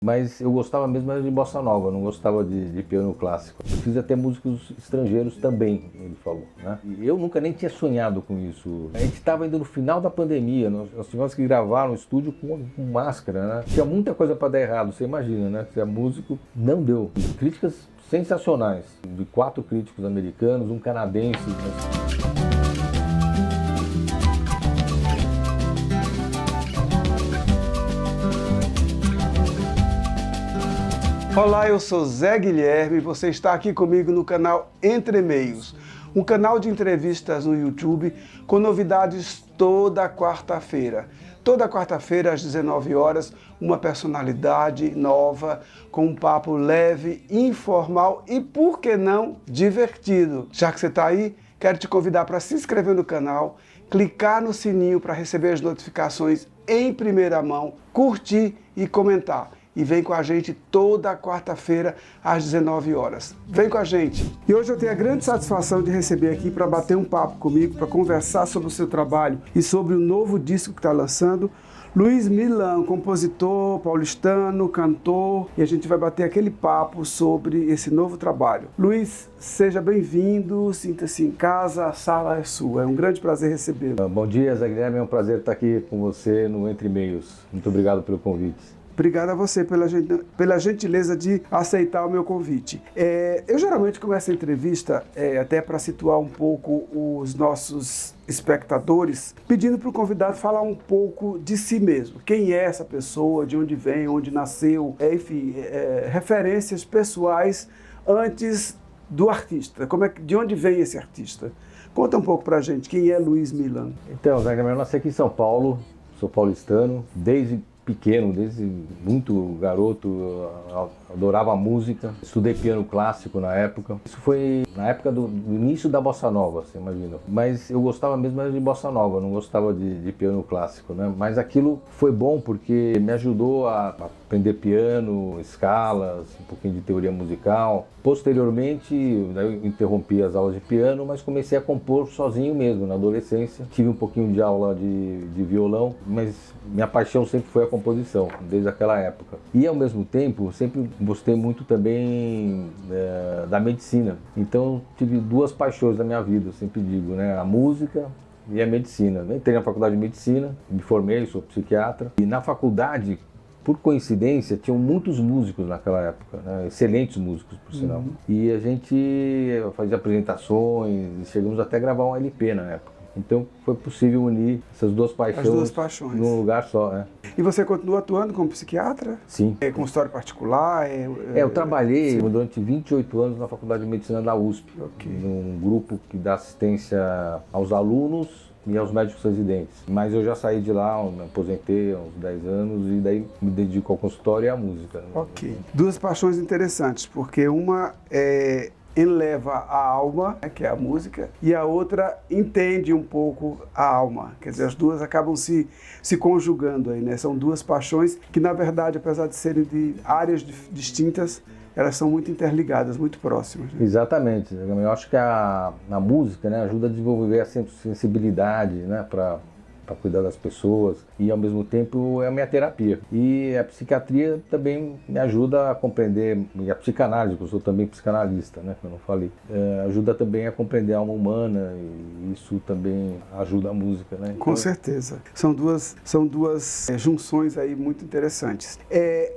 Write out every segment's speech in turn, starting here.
Mas eu gostava mesmo era de bossa nova, não gostava de piano clássico. Fiz até músicos estrangeiros também, ele falou, né? E eu nunca nem tinha sonhado com isso. A gente estava ainda no final da pandemia, nós tivemos que gravar no estúdio com máscara, né? Tinha muita coisa para dar errado, você imagina, né? Ser músico, não deu. Críticas sensacionais, de 4 críticos americanos, um canadense. Olá, eu sou Zé Guilherme e você está aqui comigo no canal Entre Meios, um canal de entrevistas no YouTube com novidades toda quarta-feira. Toda quarta-feira às 19 horas, uma personalidade nova, com um papo leve, informal e, por que não, divertido. Já que você está aí, quero te convidar para se inscrever no canal, clicar no sininho para receber as notificações em primeira mão, curtir e comentar. E vem com a gente toda quarta-feira às 19 horas. Vem com a gente! E hoje eu tenho a grande satisfação de receber aqui para bater um papo comigo, para conversar sobre o seu trabalho e sobre o novo disco que está lançando, Luiz Milan, compositor paulistano, cantor, e a gente vai bater aquele papo sobre esse novo trabalho. Luiz, seja bem-vindo, sinta-se em casa, a sala é sua. É um grande prazer recebê-lo. Bom dia, Zé Guilherme, é um prazer estar aqui com você no Entre Meios. Muito obrigado pelo convite. Obrigado a você pela gentileza de aceitar o meu convite. Eu geralmente começo a entrevista, até para situar um pouco os nossos espectadores, pedindo para o convidado falar um pouco de si mesmo. Quem é essa pessoa, de onde vem, onde nasceu, enfim, referências pessoais antes do artista. De onde vem esse artista? Conta um pouco para a gente, quem é Luiz Milan? Então, Zé Guilherme, eu nasci aqui em São Paulo, sou paulistano, desde pequeno, desde muito garoto, eu adorava música, estudei piano clássico na época. Isso foi na época do início da bossa nova, você imagina. Mas eu gostava mesmo de bossa nova, não gostava de piano clássico, né? Mas aquilo foi bom porque me ajudou a aprender piano, escalas, um pouquinho de teoria musical. Posteriormente, eu interrompi as aulas de piano, mas comecei a compor sozinho mesmo, na adolescência. Tive um pouquinho de aula de violão, mas minha paixão sempre foi a composição, desde aquela época. E ao mesmo tempo, sempre gostei muito também da medicina. Então, tive 2 paixões na minha vida, eu sempre digo, né? A música e a medicina. Entrei na faculdade de medicina, me formei, sou psiquiatra. E na faculdade, por coincidência, tinham muitos músicos naquela época, né? Excelentes músicos, por sinal. E a gente fazia apresentações, chegamos até a gravar um LP na época. Então foi possível unir essas 2 paixões, as 2 paixões num lugar só, né? E você continua atuando como psiquiatra? Sim. Consultório particular? Eu trabalhei durante 28 anos na Faculdade de Medicina da USP, okay, num grupo que dá assistência aos alunos e aos médicos residentes. Mas eu já saí de lá, me aposentei há uns 10 anos e daí me dedico ao consultório e à música. Né? Ok. 2 paixões interessantes, porque uma eleva a alma, né, que é a música, e a outra entende um pouco a alma. Quer dizer, as 2 acabam se conjugando aí, né? São 2 paixões que, na verdade, apesar de serem de áreas distintas, elas são muito interligadas, muito próximas. Né? Exatamente. Eu acho que a música, né, ajuda a desenvolver a sensibilidade, né, para cuidar das pessoas, e ao mesmo tempo é a minha terapia. E a psiquiatria também me ajuda a compreender, e a psicanálise, porque eu sou também psicanalista, né, que eu não falei, ajuda também a compreender a alma humana, e isso também ajuda a música, né? Então, com certeza. São duas junções aí muito interessantes.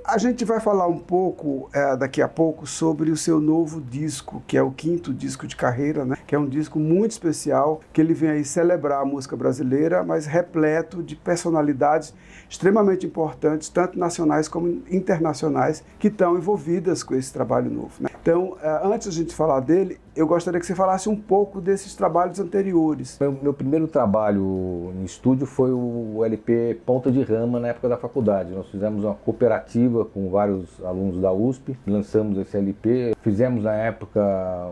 A gente vai falar um pouco, daqui a pouco, sobre o seu novo disco, que é o 5º disco de carreira, né, que é um disco muito especial, que ele vem aí celebrar a música brasileira, mas repleto de personalidades extremamente importantes, tanto nacionais como internacionais, que estão envolvidas com esse trabalho novo. Né? Então, antes de a gente falar dele, eu gostaria que você falasse um pouco desses trabalhos anteriores. Meu primeiro trabalho em estúdio foi o LP Ponta de Rama, na época da faculdade. Nós fizemos uma cooperativa com vários alunos da USP, lançamos esse LP, fizemos na época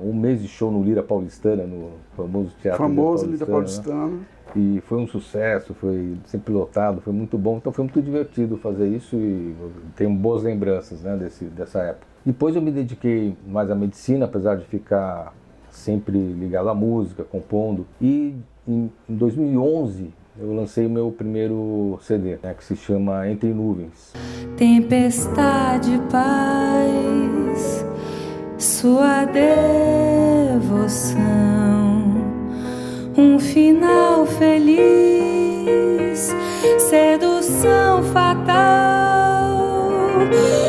um mês de show no Lira Paulistana, no famoso Teatro Lira Paulistana. Né? E foi um sucesso, foi sempre lotado, foi muito bom. Então foi muito divertido fazer isso e tenho boas lembranças, né, dessa época. Depois eu me dediquei mais à medicina, apesar de ficar sempre ligado à música, compondo. E em 2011 eu lancei o meu primeiro CD, né, que se chama Entre Nuvens. Tempestade, paz, sua devoção, um final feliz, sedução fatal,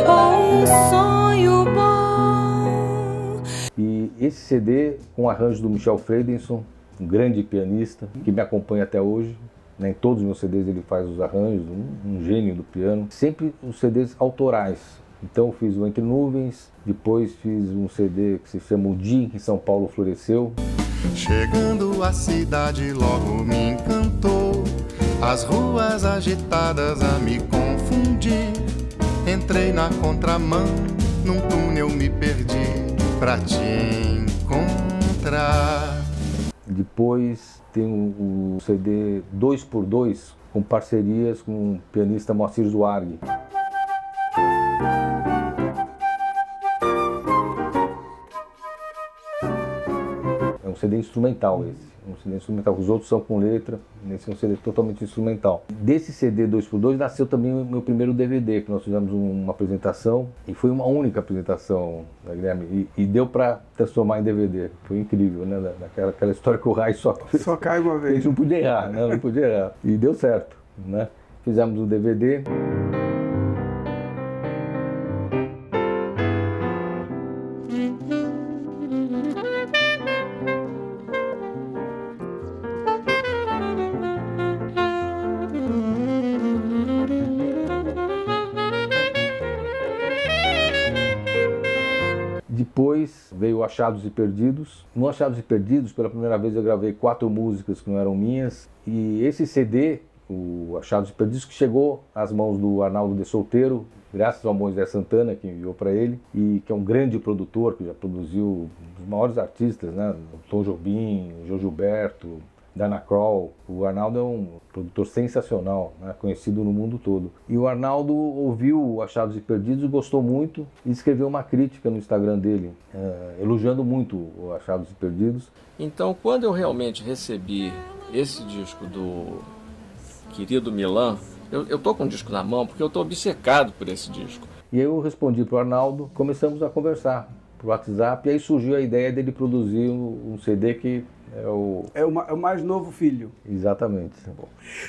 ou um sonho bom. E esse CD, com arranjos do Michel Friedenson, um grande pianista, que me acompanha até hoje, né, em todos os meus CDs ele faz os arranjos, um gênio do piano, sempre os CDs autorais. Então eu fiz o Entre Nuvens, depois fiz um CD que se chama O Dia em que São Paulo Floresceu. Chegando à cidade logo me encantou, as ruas agitadas a me confundir. Entrei na contramão, num túnel me perdi pra te encontrar. Depois tem o CD 2x2, com parcerias com o pianista Moacir Zuardi. É um CD instrumental esse. Um CD instrumental, os outros são com letra, esse é um CD totalmente instrumental. Desse CD 2x2 nasceu também o meu primeiro DVD, que nós fizemos uma apresentação, e foi uma única apresentação, né, Guilherme, e deu para transformar em DVD. Foi incrível, né? Aquela história que o raio só cai uma a vez. gente não podia errar, né? Não podia errar. E deu certo, né? Fizemos o DVD. Depois veio Achados e Perdidos. No Achados e Perdidos, pela primeira vez eu gravei 4 músicas que não eram minhas. E esse CD, o Achados e Perdidos, que chegou às mãos do Arnaldo de Solteiro, graças ao Moisés Santana, que enviou para ele, e que é um grande produtor, que já produziu os maiores artistas, né? Tom Jobim, João Gilberto, Dana Kroll. O Arnaldo é um produtor sensacional, né? Conhecido no mundo todo. E o Arnaldo ouviu Achados e Perdidos e gostou muito e escreveu uma crítica no Instagram dele, elogiando muito o Achados e Perdidos. Então, quando eu realmente recebi esse disco do querido Milan, eu tô com o disco na mão porque eu tô obcecado por esse disco. E eu respondi para o Arnaldo, começamos a conversar por WhatsApp, e aí surgiu a ideia dele produzir um CD que é o mais novo filho. Exatamente.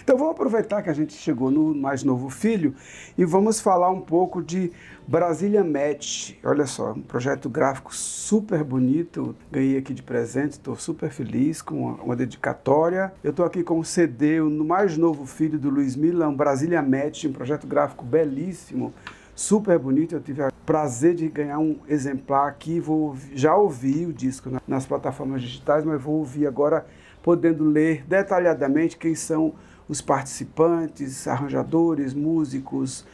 Então vamos aproveitar que a gente chegou no mais novo filho e vamos falar um pouco de Brasília Match. Olha só, um projeto gráfico super bonito. Ganhei aqui de presente, estou super feliz com uma dedicatória. Eu estou aqui com o CD, o mais novo filho do Luiz Milan, Brasília Match, um projeto gráfico belíssimo, super bonito. Eu tive o prazer de ganhar um exemplar aqui. Já ouvi o disco nas plataformas digitais, mas vou ouvir agora, podendo ler detalhadamente quem são os participantes, arranjadores, músicos,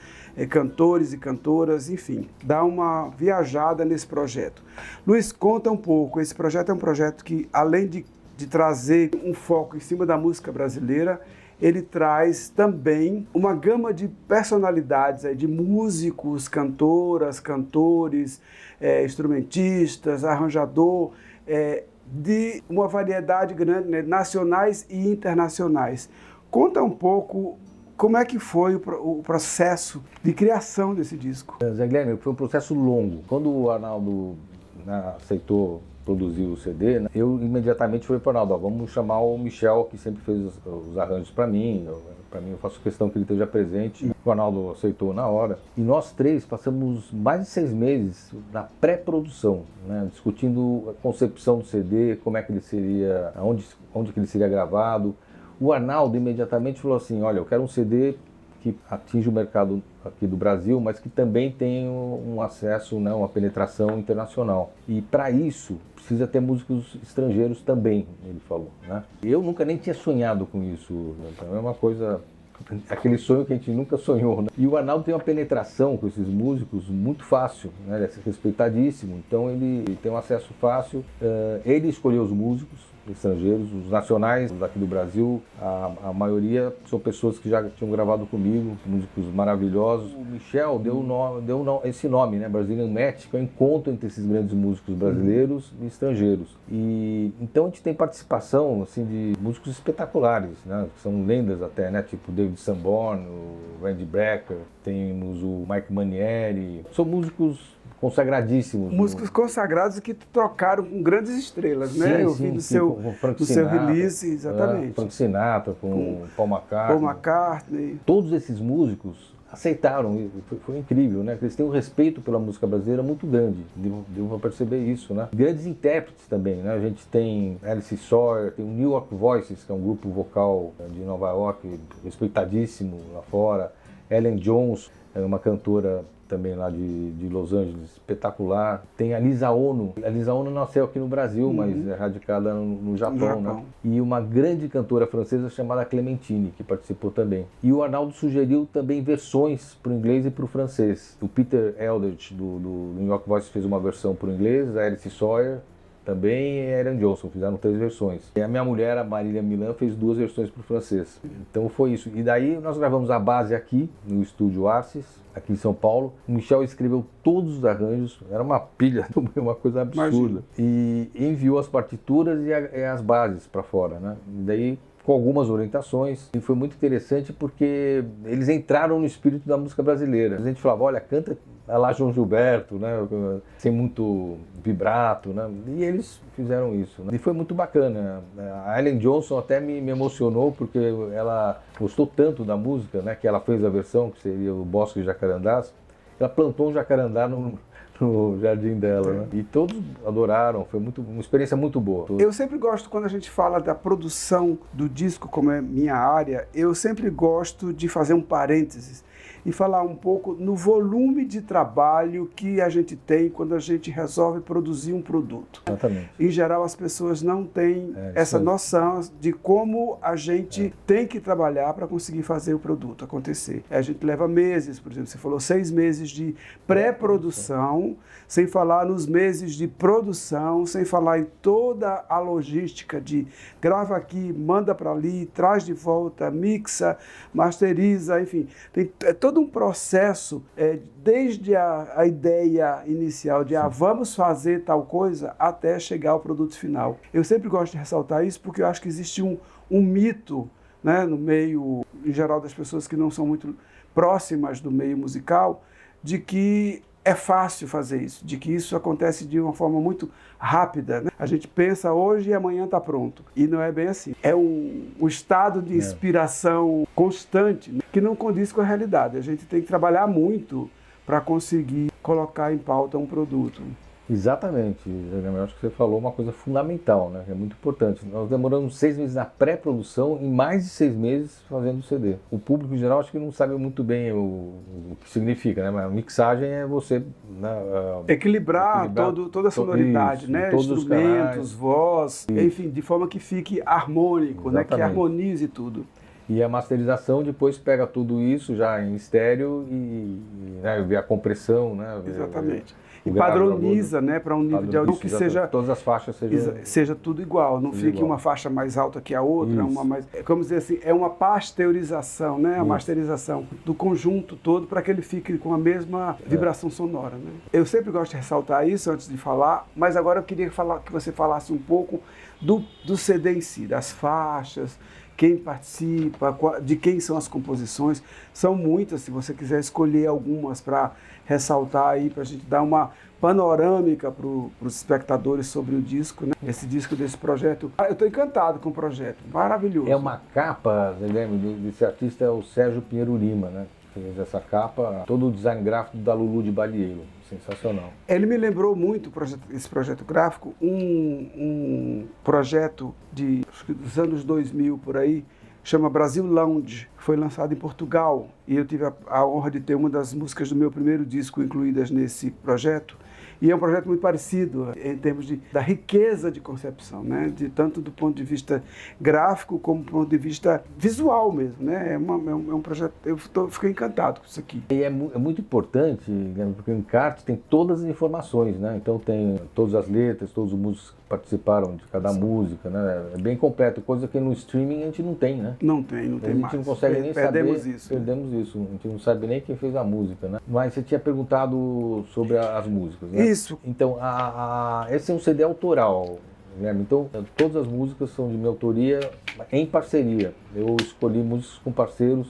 cantores e cantoras, enfim, dá uma viajada nesse projeto. Luiz, conta um pouco. Esse projeto é um projeto que, além de trazer um foco em cima da música brasileira, ele traz também uma gama de personalidades, de músicos, cantoras, cantores, instrumentistas, arranjador, de uma variedade grande, né, nacionais e internacionais. Conta um pouco como é que foi o processo de criação desse disco. Zé Guilherme, foi um processo longo. Quando o Arnaldo, né, aceitou produzir o CD, né, eu imediatamente falei para o Arnaldo, vamos chamar o Michel, que sempre fez os arranjos para mim. Eu faço questão que ele esteja presente. O Arnaldo aceitou na hora. E nós três passamos mais de 6 meses na pré-produção, né, discutindo a concepção do CD, como é que ele seria, onde que ele seria gravado. O Arnaldo imediatamente falou assim, olha, eu quero um CD que atinge o mercado aqui do Brasil, mas que também tem um acesso, né, uma penetração internacional. E para isso, precisa ter músicos estrangeiros também, ele falou, né? Eu nunca nem tinha sonhado com isso, né? Então é uma coisa, aquele sonho que a gente nunca sonhou, né? E o Arnaldo tem uma penetração com esses músicos muito fácil, né? Ele é respeitadíssimo, então ele tem um acesso fácil. Ele escolheu os músicos, estrangeiros. Os nacionais daqui do Brasil, a maioria são pessoas que já tinham gravado comigo, músicos maravilhosos. O Michel deu esse nome, né, Brazilian Match, que é o encontro entre esses grandes músicos brasileiros e estrangeiros. E então a gente tem participação assim de músicos espetaculares, né, que são lendas até, né, tipo David Sanborn, o Randy Brecker, temos o Mike Manieri. São músicos consagradíssimos. Músicos consagrados que trocaram com grandes estrelas, né? Eu vi no seu release, exatamente. Frank Sinatra, com Paul McCartney. Paul McCartney. Todos esses músicos aceitaram, foi incrível, né? Eles têm um respeito pela música brasileira muito grande, devo perceber isso, né? Grandes intérpretes também, né? A gente tem Alice Sawyer, tem o New York Voices, que é um grupo vocal de Nova York, respeitadíssimo lá fora. Ellen Jones, é uma cantora também lá de Los Angeles, espetacular. Tem a Lisa Ono. A Lisa Ono nasceu aqui no Brasil, mas é radicada no Japão, né? E uma grande cantora francesa chamada Clementine, que participou também. E o Arnaldo sugeriu também versões para o inglês e para o francês. O Peter Eldridge, do New York Voice, fez uma versão para o inglês, a Alice Sawyer também, e a Aaron Johnson, fizeram 3 versões. E a minha mulher, a Marília Milan, fez 2 versões para o francês. Então foi isso. E daí nós gravamos a base aqui, no estúdio Arces, aqui em São Paulo. O Michel escreveu todos os arranjos, era uma pilha, uma coisa absurda. Imagina. E enviou as partituras e as bases para fora, né? E daí, com algumas orientações, e foi muito interessante porque eles entraram no espírito da música brasileira. A gente falava, olha, canta lá João Gilberto, né, sem muito vibrato, né, e eles fizeram isso, né? E foi muito bacana. A Ellen Johnson até me emocionou porque ela gostou tanto da música, né, que ela fez a versão, que seria o Bosque de Jacarandás. Ela plantou um jacarandá no jardim dela, né? E todos adoraram, foi uma experiência muito boa. Eu sempre gosto, quando a gente fala da produção do disco, como é minha área, eu sempre gosto de fazer um parênteses e falar um pouco no volume de trabalho que a gente tem quando a gente resolve produzir um produto. Exatamente. Em geral, as pessoas não têm essa noção de como a gente tem que trabalhar para conseguir fazer o produto acontecer. A gente leva meses, por exemplo, você falou 6 meses de pré-produção, sem falar nos meses de produção, sem falar em toda a logística de grava aqui, manda para ali, traz de volta, mixa, masteriza, enfim. Tem todo um processo, desde a ideia inicial de vamos fazer tal coisa, até chegar ao produto final. Eu sempre gosto de ressaltar isso porque eu acho que existe um mito, né, no meio, em geral, das pessoas que não são muito próximas do meio musical, de que é fácil fazer isso, de que isso acontece de uma forma muito rápida, né? A gente pensa hoje e amanhã está pronto. E não é bem assim. É um estado de inspiração constante, né, que não condiz com a realidade. A gente tem que trabalhar muito para conseguir colocar em pauta um produto. Exatamente, eu acho que você falou uma coisa fundamental, né? Que é muito importante. Nós demoramos 6 meses na pré-produção e mais de 6 meses fazendo o CD. O público em geral acho que não sabe muito bem o que significa, né? Mas a mixagem é você, né, equilibrar toda a sonoridade, isso, né? Instrumentos, voz, enfim, de forma que fique harmônico, né? Que harmonize tudo. E a masterização depois pega tudo isso já em estéreo e né, vê a compressão, né? Exatamente. E padroniza, né, para um nível de áudio que seja... Todas as faixas seja tudo igual, não fique igual. Uma faixa mais alta que a outra, uma mais... Como dizer assim, é uma pasteurização, né, a masterização do conjunto todo para que ele fique com a mesma vibração sonora, né. Eu sempre gosto de ressaltar isso antes de falar, mas agora eu queria que você falasse um pouco do CD em si, das faixas, quem participa, de quem são as composições. São muitas, se você quiser escolher algumas para ressaltar aí, para a gente dar uma panorâmica para os espectadores sobre o disco, né? Esse disco desse projeto. Eu estou encantado com o projeto, maravilhoso. É uma capa, desse artista é o Sérgio Pinheiro Lima, né? Fez essa capa, todo o design gráfico da Lulu de Balieiro. Sensacional. Ele me lembrou muito, esse projeto gráfico, um projeto dos anos 2000 por aí, chama Brasil Lounge. foi lançado em Portugal e eu tive a honra de ter uma das músicas do meu primeiro disco incluídas nesse projeto. E é um projeto muito parecido em termos da riqueza de concepção, né? Tanto do ponto de vista gráfico como do ponto de vista visual mesmo, né? É um projeto, fiquei encantado com isso aqui. E é muito importante, né? Porque o encarte tem todas as informações, né? Então tem todas as letras, todos os músicos que participaram de cada música, né? É bem completo, coisa que no streaming a gente não tem, né? Não tem mais. A gente não consegue nem Perdemos saber. Isso. Perdemos isso. A gente não sabe nem quem fez a música, né? Mas você tinha perguntado sobre as músicas, né? Isso. Então, esse é um CD autoral, Guilherme. Então, todas as músicas são de minha autoria em parceria. Eu escolhi músicas com parceiros.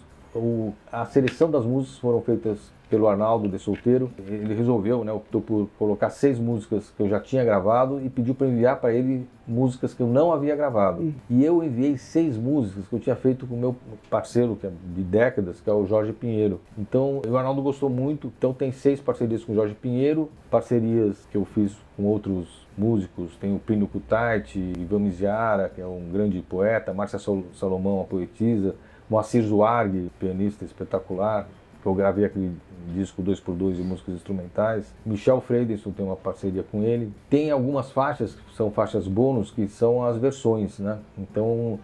A seleção das músicas foram feitas pelo Arnaldo de Solteiro. Ele resolveu, né, optou por colocar 6 músicas que eu já tinha gravado e pediu para enviar para ele músicas que eu não havia gravado. E eu enviei 6 músicas que eu tinha feito com o meu parceiro, que é de décadas, que é o Jorge Pinheiro. Então, o Arnaldo gostou muito. Então, tem 6 parcerias com o Jorge Pinheiro, parcerias que eu fiz com outros músicos. Tem o Plínio Kutaiti, Ivan Miziara, que é um grande poeta, Márcia Salomão, a poetisa, Moacir Zuarg, pianista espetacular, que eu gravei aquele disco 2x2 de músicas instrumentais. Michel Freidenson tem uma parceria com ele. Tem algumas faixas, que são faixas bônus, que são as versões, né? Então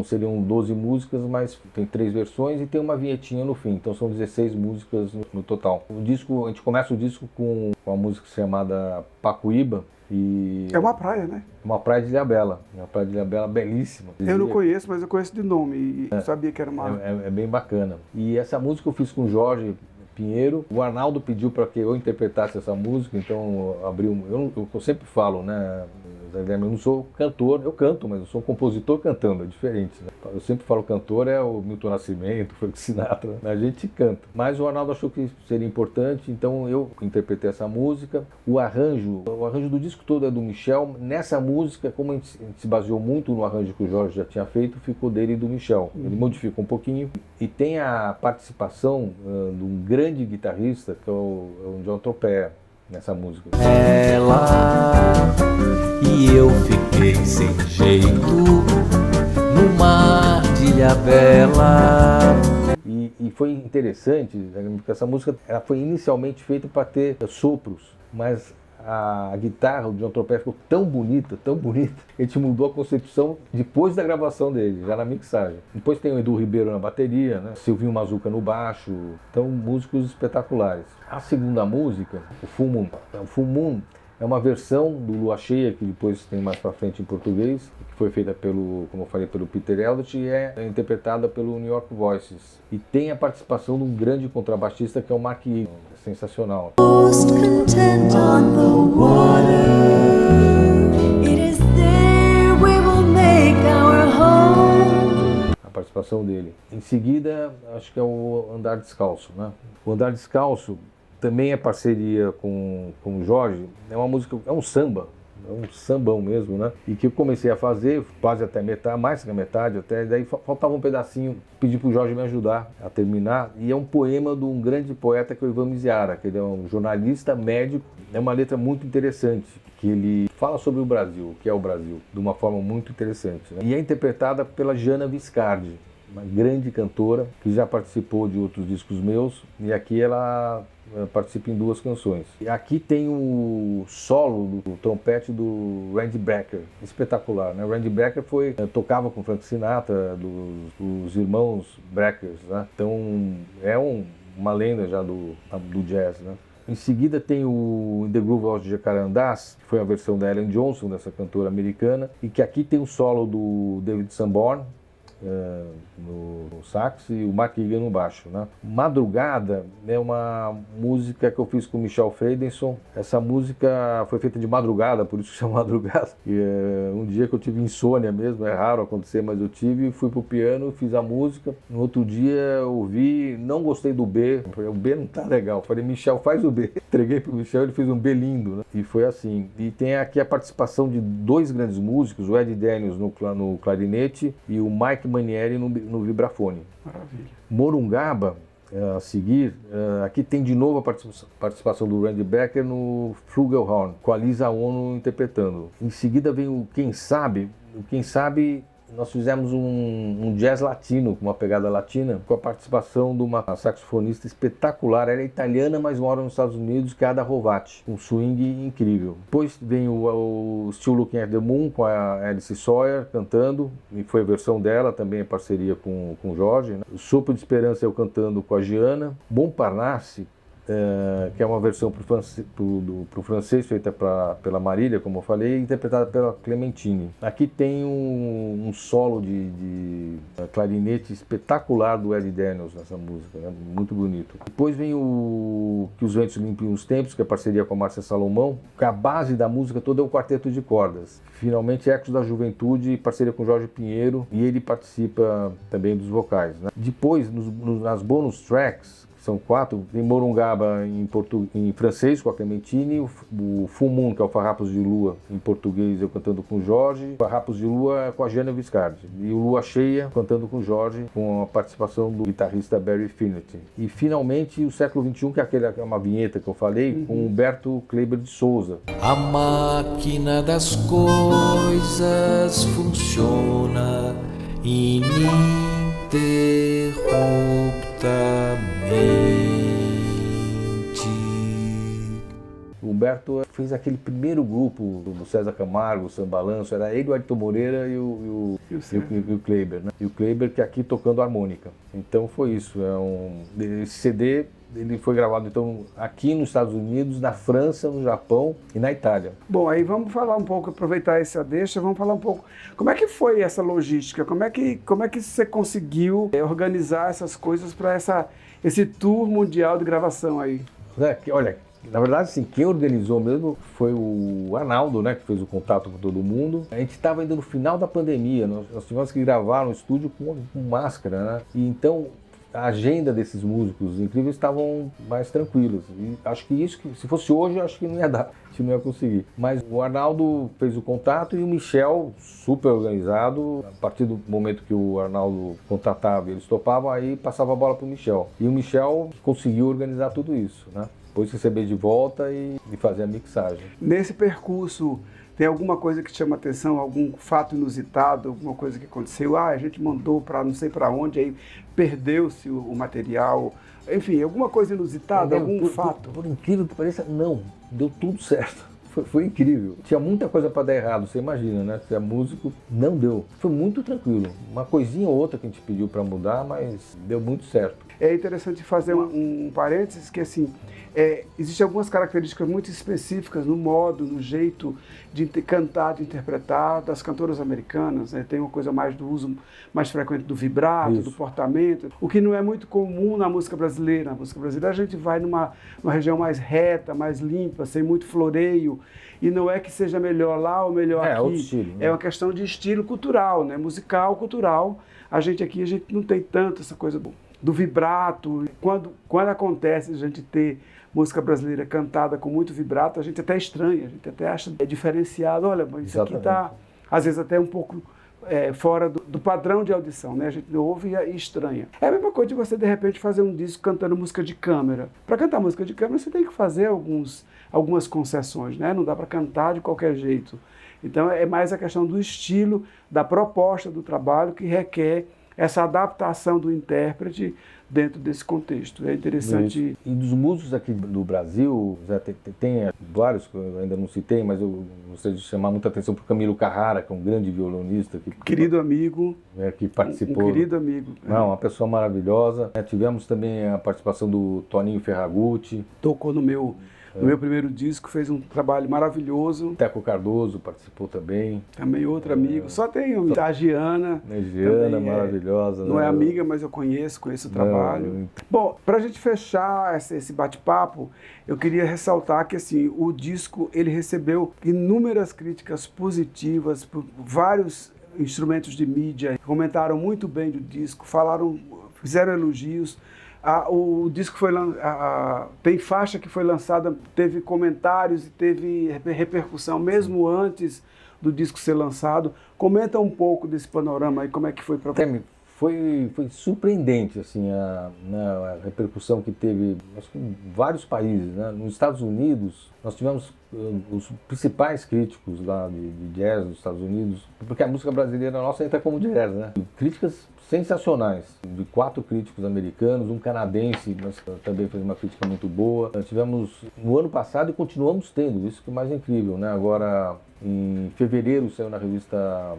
seriam 12 músicas, mas tem 3 versões e tem uma vinhetinha no fim. Então são 16 músicas no total. A gente começa o disco com uma música chamada Pacuíba. É uma praia, né? Uma praia de Ilhabela. Uma praia de Ilhabela belíssima. Eu não conheço, mas eu conheço de nome e sabia que era uma... É bem bacana. E essa música eu fiz com o Jorge Pinheiro. O Arnaldo pediu para que eu interpretasse essa música, então eu sempre falo, né? Eu não sou cantor, eu canto, mas eu sou compositor cantando, é diferente, né? Eu sempre falo cantor é o Milton Nascimento, Frank Sinatra, a gente canta. Mas o Arnaldo achou que seria importante, então eu interpretei essa música. O arranjo do disco todo é do Michel. Nessa música, como a gente se baseou muito no arranjo que o Jorge já tinha feito, ficou dele e do Michel. Ele modificou um pouquinho. E tem a participação de um grande guitarrista, que é o John Tropea, nessa música. Ela e eu fiquei sem jeito no mar de Ilhabela. E foi interessante, porque essa música ela foi inicialmente feita para ter sopros, mas a guitarra do John Tropea ficou tão bonita, que a gente mudou a concepção depois da gravação dele, já na mixagem. Depois tem o Edu Ribeiro na bateria, né? Silvinho Mazuca no baixo, então músicos espetaculares. A segunda música, o Full Moon. O Full Moon é uma versão do Lua Cheia, que depois tem mais pra frente em português, que foi feita como eu falei, pelo Peter Eldritch e é interpretada pelo New York Voices. E tem a participação de um grande contrabaixista que é o Mark Egan, sensacional. Most content on the water, it is there we will make our home. A participação dele. Em seguida, acho que é o Andar Descalço, né? O Andar Descalço também é parceria com o Jorge. É uma música, é um samba, é um sambão mesmo, né? E que eu comecei a fazer quase até metade, mais que a metade até, daí faltava um pedacinho, pedi pro Jorge me ajudar a terminar. E é um poema de um grande poeta que é o Ivan Miziara, que ele é um jornalista, médico. É uma letra muito interessante, que ele fala sobre o Brasil, o que é o Brasil, de uma forma muito interessante, né? E é interpretada pela Gianna Viscardi, uma grande cantora que já participou de outros discos meus, e aqui ela participa em 2 canções. E aqui tem o solo do trompete do Randy Brecker, espetacular, né? O Randy Brecker tocava com Frank Sinatra, dos irmãos Breckers, né? Então é uma lenda já do jazz, né? Em seguida tem o In the Groove of Jacarandás, que foi a versão da Ellen Johnson, dessa cantora americana, e que aqui tem o solo do David Sanborn, no sax e o Mark Egan no baixo, né? Madrugada é uma música que eu fiz com o Michel Freidenson. Essa música foi feita de madrugada, por isso que chama Madrugada. E, um dia que eu tive insônia mesmo, é raro acontecer, mas eu tive, fui pro piano, fiz a música. No outro dia eu ouvi, não gostei do B, o B não tá legal. Falei, Michel, faz o B. Entreguei pro Michel, ele fez um B lindo, né? E foi assim. E tem aqui a participação de 2 grandes músicos, o Ed Daniels no clarinete e o Mike Manieri no vibrafone. Maravilha. Morungaba, a seguir, aqui tem de novo a participação do Randy Brecker no Flugelhorn, com a Lisa Ono interpretando. Em seguida vem o Quem Sabe nós fizemos um jazz latino, com uma pegada latina, com a participação de uma saxofonista espetacular. Ela é italiana, mas mora nos Estados Unidos, que é a Ada Rovatti, um swing incrível. Depois vem o Still Looking at the Moon, com a Alice Sawyer cantando, e foi a versão dela, também em parceria com o Jorge, né? O Sopro de Esperança eu cantando com a Giana. Montparnasse, que é uma versão para o francês, feita pela Marília, como eu falei, interpretada pela Clementine. Aqui tem um solo de clarinete espetacular do Eddie Daniels nessa música, né? Muito bonito. Depois vem o Que os Ventos Limpem os Tempos, que é parceria com a Márcia Salomão, que a base da música toda é um quarteto de cordas. Finalmente, Ecos da Juventude, parceria com Jorge Pinheiro, e ele participa também dos vocais, né? Depois, nas bonus tracks, são 4, tem Morungaba em francês com a Clementine, o Full Moon, que é o Farrapos de Lua, em português eu cantando com o Jorge, Farrapos de Lua com a Gianna Viscardi, e o Lua Cheia cantando com o Jorge, com a participação do guitarrista Barry Finnerty. E finalmente o Século XXI, que é uma vinheta que eu falei, com Humberto Kleiber de Souza. A máquina das coisas funciona ininterruptamente. O Humberto fez aquele primeiro grupo do César Camargo, o Sambalanço, era ele, o Ayrton Moreira e o Kleiber, né? E o Kleiber que aqui tocando harmônica. Então foi isso, esse CD ele foi gravado então aqui nos Estados Unidos, na França, no Japão e na Itália. Bom, aí vamos falar um pouco, aproveitar essa deixa, vamos falar um pouco, como é que foi essa logística, como é que você conseguiu organizar essas coisas para esse tour mundial de gravação aí? Olha, na verdade, assim, quem organizou mesmo foi o Arnaldo, né, que fez o contato com todo mundo. A gente estava ainda no final da pandemia, nós tivemos que gravar no estúdio com máscara, né, e então a agenda desses músicos incríveis estavam mais tranquilos. E acho que isso, se fosse hoje, acho que não ia dar, a gente não ia conseguir. Mas o Arnaldo fez o contato e o Michel, super organizado, a partir do momento que o Arnaldo contatava e eles topavam, aí passava a bola para o Michel. E o Michel conseguiu organizar tudo isso, né? Depois receber de volta e fazer a mixagem. Nesse percurso, tem alguma coisa que te chama atenção, algum fato inusitado, alguma coisa que aconteceu? A gente mandou para não sei para onde, aí perdeu-se o material, enfim, alguma coisa inusitada, algum fato? Por incrível que pareça, não, deu tudo certo. Foi incrível. Tinha muita coisa para dar errado, você imagina, né? Você é músico, não deu. Foi muito tranquilo. Uma coisinha ou outra que a gente pediu para mudar, mas deu muito certo. É interessante fazer um parênteses que, assim, existem algumas características muito específicas no modo, no jeito de cantar, de interpretar das cantoras americanas, né? Tem uma coisa mais do uso mais frequente do vibrato, do portamento, o que não é muito comum na música brasileira. Na música brasileira a gente vai numa região mais reta, mais limpa, sem muito floreio, e não é que seja melhor lá ou melhor aqui. Outro estilo, né? É uma questão de estilo cultural, né? Musical, cultural. A gente não tem tanto essa coisa do vibrato. Quando acontece a gente ter música brasileira cantada com muito vibrato, a gente até estranha, a gente até acha diferenciado. Olha, mas isso aqui está, às vezes, até um pouco fora do padrão de audição, né? A gente ouve e estranha. É a mesma coisa de você, de repente, fazer um disco cantando música de câmara. Para cantar música de câmara, você tem que fazer algumas concessões, né? Não dá para cantar de qualquer jeito. Então, é mais a questão do estilo, da proposta do trabalho que requer essa adaptação do intérprete dentro desse contexto. É interessante. E dos músicos aqui do Brasil, tem vários que eu ainda não citei, mas eu gostaria de chamar muita atenção para o Camilo Carrara, que é um grande violonista. Querido amigo. Que participou. Um querido amigo. Não, uma pessoa maravilhosa. Tivemos também a participação do Toninho Ferragutti. Tocou no meu primeiro disco, fez um trabalho maravilhoso. Teco Cardoso participou também. Também outro amigo. Só tem a Giana. A Giana, maravilhosa. Não é amiga, mas eu conheço o trabalho. Bom, para a gente fechar esse bate-papo, eu queria ressaltar que assim, o disco ele recebeu inúmeras críticas positivas por vários instrumentos de mídia. Comentaram muito bem do disco, fizeram elogios. O disco tem faixa que foi lançada, teve comentários e teve repercussão mesmo antes do disco ser lançado. Comenta um pouco desse panorama aí, como é que foi para você. foi surpreendente assim, a repercussão que teve, acho que em vários países, né? Nos Estados Unidos, nós tivemos os principais críticos lá de jazz nos Estados Unidos, porque a música brasileira nossa entra como jazz, né? Críticas sensacionais, de 4 críticos americanos, um canadense, mas também fez uma crítica muito boa. Nós tivemos no ano passado e continuamos tendo, isso que é mais incrível, né? Agora, em fevereiro, saiu na revista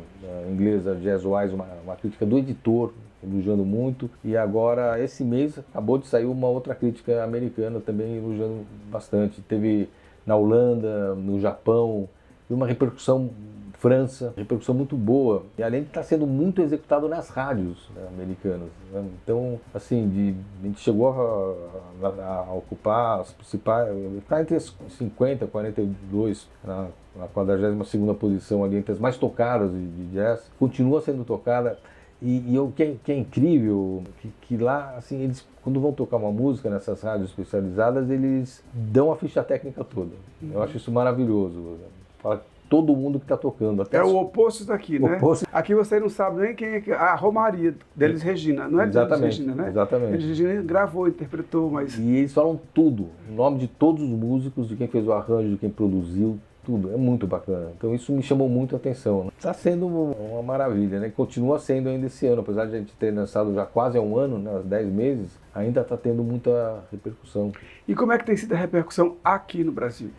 inglesa Jazz Wise uma crítica do editor, elogiando muito, e agora, esse mês, acabou de sair uma outra crítica americana também elogiando bastante. Teve na Holanda, no Japão, e uma repercussão França, repercussão muito boa, e além de estar sendo muito executado nas rádios, né, americanas, né? Então, assim, a gente chegou a ocupar as principais, ficar entre as 50 e 42, na 42ª posição ali, entre as mais tocadas de jazz, continua sendo tocada. E o que é incrível, que lá, assim, eles, quando vão tocar uma música nessas rádios especializadas, eles dão a ficha técnica toda. Eu acho isso maravilhoso. Fala todo mundo que está tocando. Até o oposto daqui, né? Oposto. Aqui você não sabe nem quem é a Romaria deles Regina, não é deles Regina, né? Exatamente. Eles Regina gravou, interpretou, mas... E eles falam tudo, o nome de todos os músicos, de quem fez o arranjo, de quem produziu, tudo. É muito bacana. Então isso me chamou muito a atenção. Está sendo uma maravilha, né? Continua sendo ainda esse ano, apesar de a gente ter lançado já quase há um ano, né? 10 meses, ainda está tendo muita repercussão. E como é que tem sido a repercussão aqui no Brasil?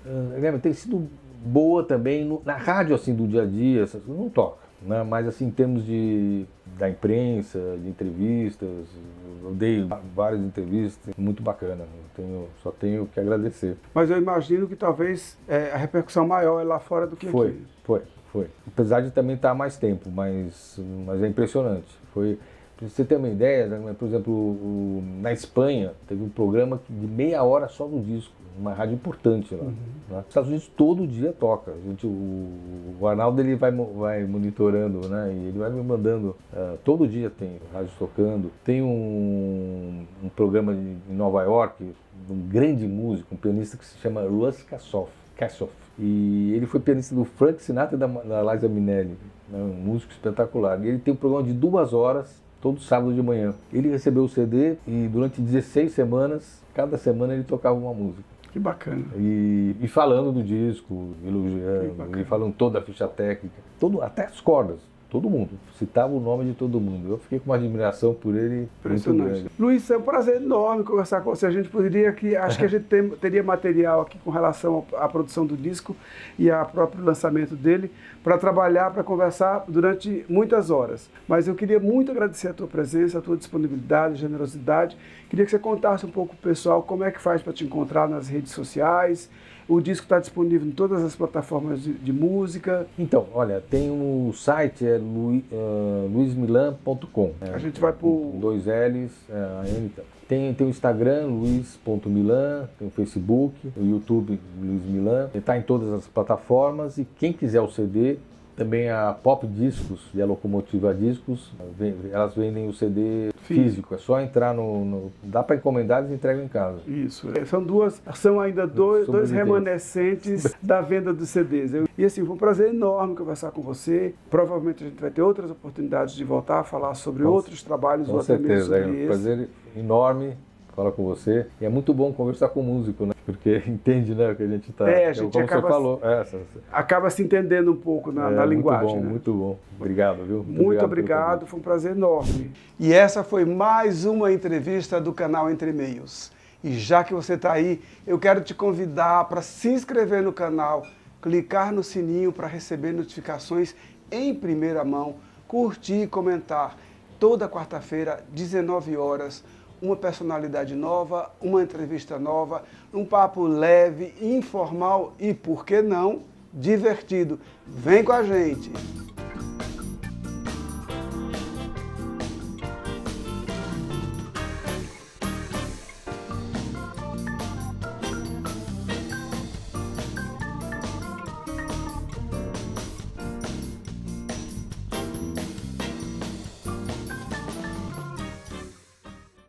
Tem sido boa também, na rádio assim do dia a dia, não toca, né? Mas assim em termos da imprensa, de entrevistas, eu dei várias entrevistas, muito bacana, só tenho que agradecer. Mas eu imagino que talvez a repercussão maior é lá fora do que aqui. Foi. Apesar de também estar há mais tempo, mas é impressionante. Pra você ter uma ideia, né? Por exemplo, na Espanha teve um programa de meia hora só do disco, uma rádio importante lá. Né? Nos Estados Unidos todo dia toca. O Arnaldo ele vai monitorando, né? E ele vai me mandando. Todo dia tem rádio tocando. Tem um programa em Nova York, um grande músico, um pianista que se chama Russ Kassoff. E ele foi pianista do Frank Sinatra e da Liza Minnelli, né? Um músico espetacular. E ele tem um programa de 2 horas, todo sábado de manhã. Ele recebeu o CD e durante 16 semanas, cada semana ele tocava uma música. Que bacana. E falando do disco, elogiando, e falando toda a ficha técnica, até as cordas, todo mundo, citava o nome de todo mundo. Eu fiquei com uma admiração por ele muito grande. Luiz, é um prazer enorme conversar com você. A gente acho que a gente teria material aqui com relação à produção do disco e ao próprio lançamento dele, para trabalhar, para conversar durante muitas horas. Mas eu queria muito agradecer a tua presença, a tua disponibilidade, generosidade. Queria que você contasse um pouco pro pessoal como é que faz para te encontrar nas redes sociais. O disco está disponível em todas as plataformas de música. Então, olha, tem o site, luismilan.com. A gente vai por 2 L's, Tem o Instagram, luis.milan, tem o Facebook, o YouTube, Luiz Milan. Está em todas as plataformas e quem quiser o CD, também a Pop Discos e a Locomotiva Discos, elas vendem o CD físico. É só entrar dá para encomendar, eles entregam em casa. Isso. São ainda dois remanescentes da venda dos CDs. E assim, foi um prazer enorme conversar com você. Provavelmente a gente vai ter outras oportunidades de voltar a falar sobre outros trabalhos. Com certeza, é um prazer enorme falar com você. E é muito bom conversar com o músico, né? Porque entende, né, o que a gente está... a gente como acaba, você falou. Acaba se entendendo um pouco na linguagem. Muito bom. Obrigado, viu? Muito obrigado, foi um prazer enorme. E essa foi mais uma entrevista do canal Entre Meios. E já que você está aí, eu quero te convidar para se inscrever no canal, clicar no sininho para receber notificações em primeira mão, curtir e comentar. Toda quarta-feira, 19 horas, uma personalidade nova, uma entrevista nova, um papo leve, informal e, por que não, divertido. Vem com a gente!